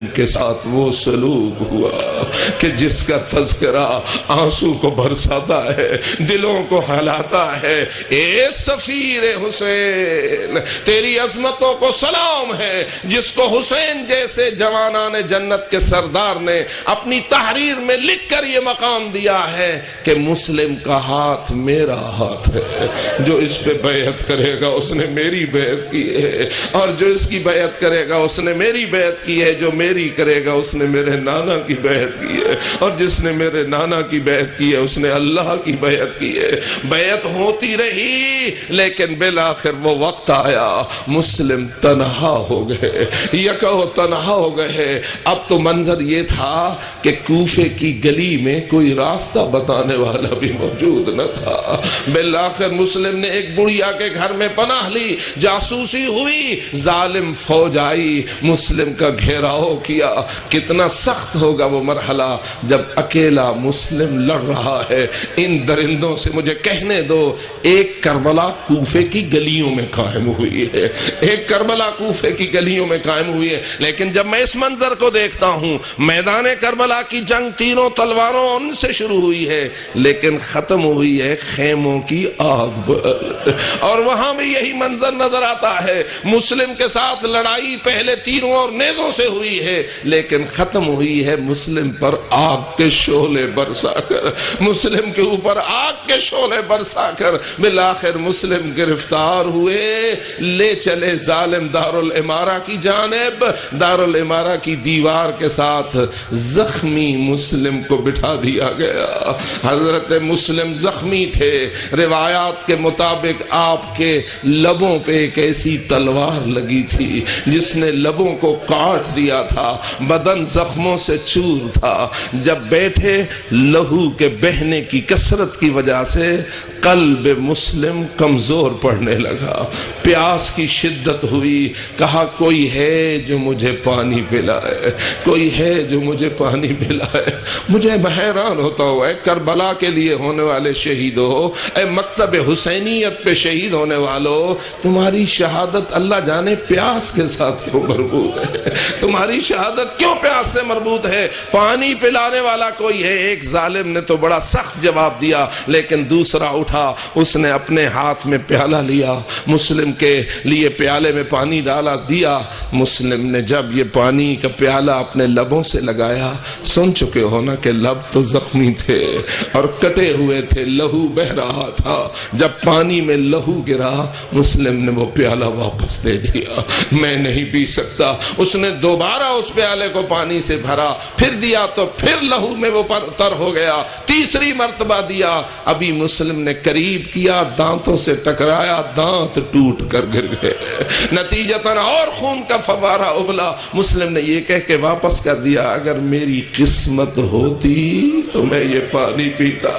کے ساتھ وہ سلوک ہوا کہ جس کا تذکرہ آنسو کو برساتا ہے، دلوں کو ہلاتا ہے۔ اے سفیر حسین، تیری عظمتوں کو سلام ہے، جس کو حسین جیسے جوانان جنت کے سردار نے اپنی تحریر میں لکھ کر یہ مقام دیا ہے کہ مسلم کا ہاتھ میرا ہاتھ ہے، جو اس پہ بیعت کرے گا اس نے میری بیعت کی ہے، اور جو اس کی بیعت کرے گا اس نے میری بیعت کی ہے، جو میری کرے گا اس نے میرے نانا کی بیعت کی ہے، اور جس نے میرے نانا کی بیعت کی ہے اس نے اللہ کی بیعت کی ہے۔ بیعت ہوتی رہی، لیکن بالآخر وہ وقت آیا مسلم تنہا ہو گئے، یکو تنہا ہو گئے۔ اب تو منظر یہ تھا کہ کوفے کی گلی میں کوئی راستہ بتانے والا بھی موجود نہ تھا۔ بالآخر مسلم نے ایک بڑھیا کے گھر میں پناہ لی، جاسوسی ہوئی، ظالم فوج آئی، مسلم کا گھیراؤ کیا۔ کتنا سخت ہوگا وہ مرحلہ جب اکیلا مسلم لڑ رہا ہے ان درندوں سے۔ مجھے کہنے دو، ایک کربلا کوفے کی گلیوں میں قائم ہوئی ہے، ایک کربلا کوفے کی گلیوں میں قائم ہوئی ہے، لیکن جب میں اس منظر کو دیکھتا ہوں، میدان کربلا کی جنگ تینوں تلواروں ان سے شروع ہوئی ہے لیکن ختم ہوئی ہے خیموں کی آگ پر، اور وہاں بھی یہی منظر نظر آتا ہے۔ مسلم کے ساتھ لڑائی پہلے تیروں اور نیزوں سے ہوئی ہے لیکن ختم ہوئی ہے مسلم پر آگ کے شعلے برسا کر، مسلم کے اوپر آگ کے شعلے برسا کر۔ بالآخر مسلم گرفتار ہوئے، لے چلے ظالم دارالامارہ کی جانب۔ دارالامارہ کی دیوار کے ساتھ زخمی مسلم کو بٹھا دیا گیا۔ حضرت مسلم زخمی تھے، روایات کے مطابق آپ کے لبوں پہ ایک ایسی تلوار لگی تھی جس نے لبوں کو کاٹ دیا تھا، بدن زخموں سے چور تھا۔ جب بیٹھے، لہو کے بہنے کی کثرت کی وجہ سے قلب مسلم کمزور پڑنے لگا، پیاس کی شدت ہوئی۔ کہا کوئی ہے جو مجھے پانی پلائے، کوئی ہے جو مجھے پانی پلائے۔ مجھے حیران ہوتا ہوا ہے، کربلا کے لیے ہونے والے شہیدوں، اے مکتب حسینیت پہ شہید ہونے والوں، تمہاری شہادت اللہ جانے پیاس کے ساتھ کیوں مربوط ہے؟ تمہاری شہادت کیوں پیاس سے مربوط ہے؟ پانی پلانے والا کوئی ہے۔ ایک ظالم نے تو بڑا سخت جواب دیا، لیکن دوسرا اٹھا، اس نے اپنے ہاتھ میں پیالہ لیا، مسلم کے لیے پیالے میں پانی ڈالا، دیا۔ مسلم نے جب یہ پانی کا پیالہ اپنے لبوں سے لگایا، سن چکے ہو نا کہ لب تو زخمی تھے اور کٹے ہوئے تھے، لہو بہ رہا تھا۔ جب پانی میں لہو گرا، مسلم نے وہ پیالہ واپس دے دیا، میں نہیں پی سکتا۔ اس نے دوبارہ اس پیالے کو پانی سے بھرا، پھر دیا تو پھر لہو میں وہ تر ہو گیا۔ تیسری مرتبہ دیا، ابھی مسلم نے قریب کیا، دانتوں سے ٹکرایا، دانت ٹوٹ کر گر گئے، نتیجتاً اور خون کا فوارہ ابلا۔ مسلم نے یہ کہہ کے واپس کر دیا، اگر میری قسمت ہوتی تو میں یہ پانی پیتا،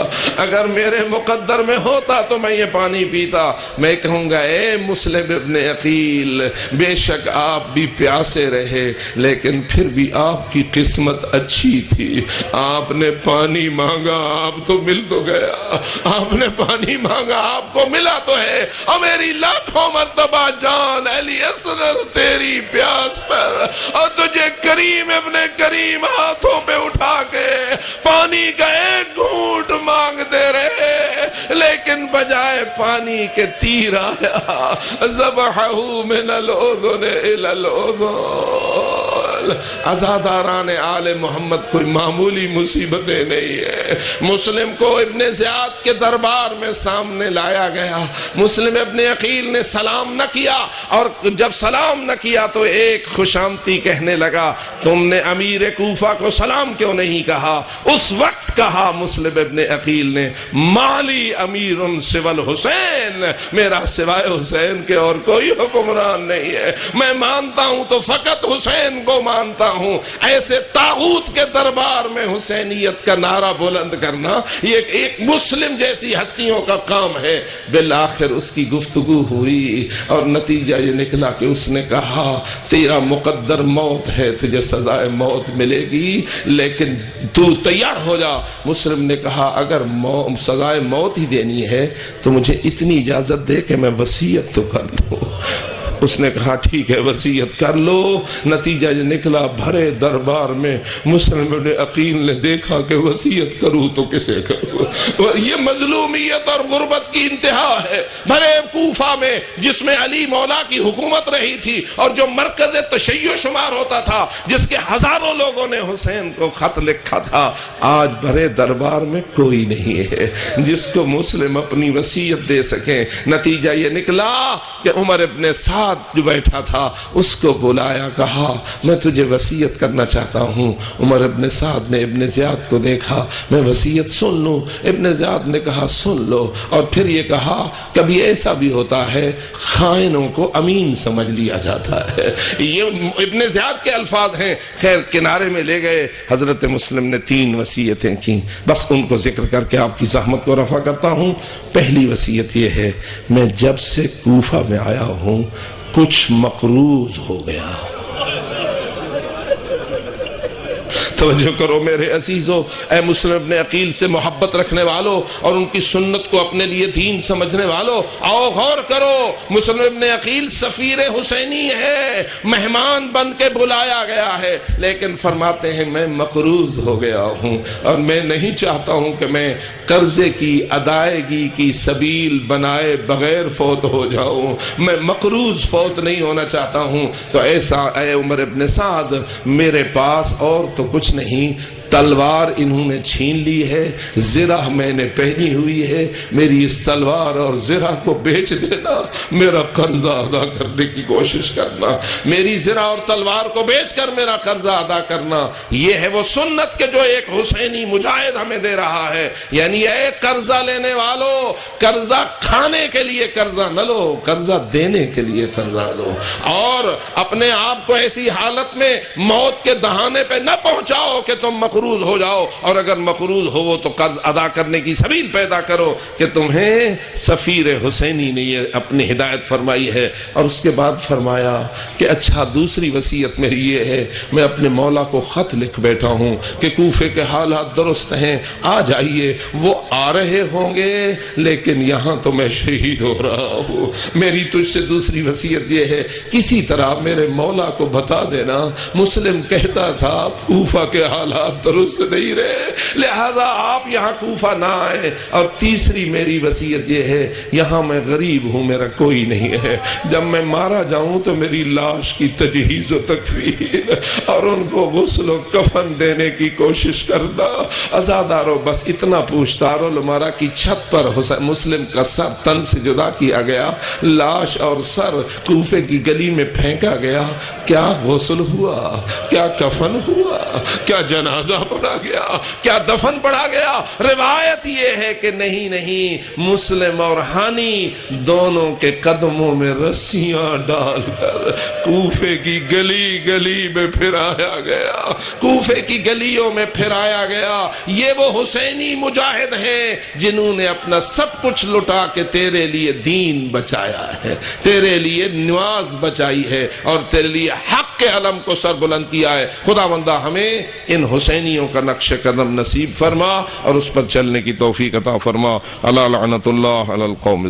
اگر میرے مقدر میں ہوتا تو میں یہ پانی پیتا۔ میں کہوں گا اے مسلم ابن عقیل، بے شک آپ بھی پیاسے رہے لیکن پھر بھی آپ کی قسمت اچھی تھی۔ آپ نے پانی مانگا، آپ تو مل تو گیا، آپ نے پانی مانگا، آپ کو ملا تو ہے، اور میری لاکھوں مرتبہ جان علی اصغر تیری پیاس پر، اور تجھے کریم ابن کریم ہاتھوں پہ اٹھا کے پانی کا ایک گھونٹ مانگتے رہے، لیکن بجائے پانی کے تیر آیا، ذبحہ من الاذن الی الاذن۔ عزاداران آل محمد کوئی معمولی مصیبتیں نہیں ہے۔ مسلم کو ابن زیاد کے دربار میں سامنے لایا گیا، مسلم ابن عقیل نے سلام نہ کیا، اور جب سلام نہ کیا تو ایک خوشامتی کہنے لگا، تم نے امیر کوفہ کو سلام کیوں نہیں کہا؟ اس وقت کہا مسلم ابن عقیل نے، مالی امیر سوى الحسین، میرا سوائے حسین کے اور کوئی حکمران نہیں ہے، میں مانتا ہوں تو فقط حسین کو مانتا ہوں۔ ایسے طاغوت کے دربار میں حسینیت کا نعرہ بلند کرنا یہ ایک مسلم جیسی ہستیوں کا کام ہے۔ بالآخر اس کی گفتگو ہوئی اور نتیجہ یہ نکلا کہ اس نے کہا، تیرا مقدر موت ہے، تجھے سزائے موت ملے گی، لیکن تو تیار ہو جا۔ مسلم نے کہا، اگر سزائے موت ہی دینی ہے تو مجھے اتنی اجازت دے کہ میں وصیت تو کر لوں۔ اس نے کہا ٹھیک ہے وصیت کر لو۔ نتیجہ یہ نکلا بھرے دربار میں مسلم ابن عقیل نے دیکھا کہ وصیت کروں تو کسے کروں، یہ مظلومیت اور غربت کی انتہا ہے۔ بھرے کوفہ میں جس میں علی مولا کی حکومت رہی تھی اور جو مرکز تشیع شمار ہوتا تھا، جس کے ہزاروں لوگوں نے حسین کو خط لکھا تھا، آج بھرے دربار میں کوئی نہیں ہے جس کو مسلم اپنی وصیت دے سکیں۔ نتیجہ یہ نکلا کہ عمر ابن سعد جو بیٹھا تھا اس کو بلایا، کہا میں تجھے وصیت کرنا چاہتا ہوں۔ عمر ابن سعد نے ابن زیاد کو دیکھا، میں وصیت سن لوں؟ ابن زیاد نے کہا سن لو، اور پھر یہ کہا کبھی ایسا بھی ہوتا ہے خائنوں کو امین سمجھ لیا جاتا ہے۔ یہ ابن زیاد کے الفاظ ہیں۔ خیر کنارے میں لے گئے، حضرت مسلم نے 3 وصیتیں کی، بس ان کو ذکر کر کے آپ کی زحمت کو رفع کرتا ہوں۔ پہلی وصیت یہ ہے، میں جب سے کوفہ میں آیا ہوں کچھ مقروض ہو گیا۔ توجہ کرو میرے عزیزو، اے مسلم ابن عقیل سے محبت رکھنے والو اور ان کی سنت کو اپنے لیے دین سمجھنے والو، آؤ غور کرو۔ مسلم ابن عقیل سفیر حسینی ہے، مہمان بن کے بلایا گیا ہے، لیکن فرماتے ہیں میں مقروض ہو گیا ہوں اور میں نہیں چاہتا ہوں کہ میں قرضے کی ادائیگی کی سبیل بنائے بغیر فوت ہو جاؤں، میں مقروض فوت نہیں ہونا چاہتا ہوں۔ تو ایسا اے عمر ابن سعد، میرے پاس اور تو کچھ نہیں، تلوار انہوں نے چھین لی ہے، زرہ میں نے پہنی ہوئی ہے، میری اس تلوار اور زرہ کو بیچ دینا، میرا قرضہ ادا کرنے کی کوشش کرنا، میری زرہ اور تلوار کو بیچ کر میرا قرضہ ادا کرنا۔ یہ ہے وہ سنت کہ جو ایک حسینی مجاہد ہمیں دے رہا ہے۔ یعنی اے قرضہ لینے والو، قرضہ کھانے کے لیے قرضہ نہ لو، قرضہ دینے کے لیے قرضہ لو، اور اپنے آپ کو ایسی حالت میں موت کے دہانے پہ نہ پہنچاؤ کہ تم مقروض ہو جاؤ، اور اگر مقروض ہو تو قرض ادا کرنے کی سبیل پیدا کرو کہ تمہیں سفیر حسینی نے یہ اپنی ہدایت فرمائی ہے۔ اور اس کے بعد فرمایا کہ اچھا دوسری وصیت میری یہ ہے، میں اپنے مولا کو خط لکھ بیٹھا ہوں کہ کوفے کے حالات درست ہیں، آ جائیے۔ وہ آ رہے ہوں گے لیکن یہاں تو میں شہید ہو رہا ہوں، میری تجھ سے دوسری وصیت یہ ہے کسی طرح میرے مولا کو بتا دینا مسلم کہتا تھا کوفہ کے حالات درست نہیں رہے، لہذا آپ یہاں کوفہ نہ آئیں۔ اور تیسری میری وصیت یہ ہے، یہاں میں غریب ہوں، میرا کوئی نہیں ہے، جب میں مارا جاؤں تو میری لاش کی تجہیز و تکفین اور ان کو غسل و کفن دینے کی کوشش کرنا۔ عزادارو بس اتنا پوچھتا، دارالعمارہ کی چھت پر مسلم کا سر تن سے جدا کیا گیا، لاش اور سر کوفے کی گلی میں پھینکا گیا، کیا غسل ہوا، کیا کفن ہوا، کیا جنازہ پڑھا گیا، کیا دفن پڑھا گیا؟ روایت یہ ہے کہ نہیں، مسلم اور ہانی دونوں کے قدموں میں رسیاں ڈال کر کوفے کی گلی گلی میں پھرایا گیا، کوفے کی گلیوں میں پھرایا گیا۔ یہ وہ حسینی مجاہد ہیں جنہوں نے اپنا سب کچھ لٹا کے تیرے لیے دین بچایا ہے، تیرے لیے نماز بچائی ہے، اور تیرے لیے حق کے علم کو سر بلند کیا ہے۔ خداوندہ ہمیں ان حسینیوں کا نقش قدم نصیب فرما اور اس پر چلنے کی توفیق عطا فرما۔ الا لعنت اللہ علی القوم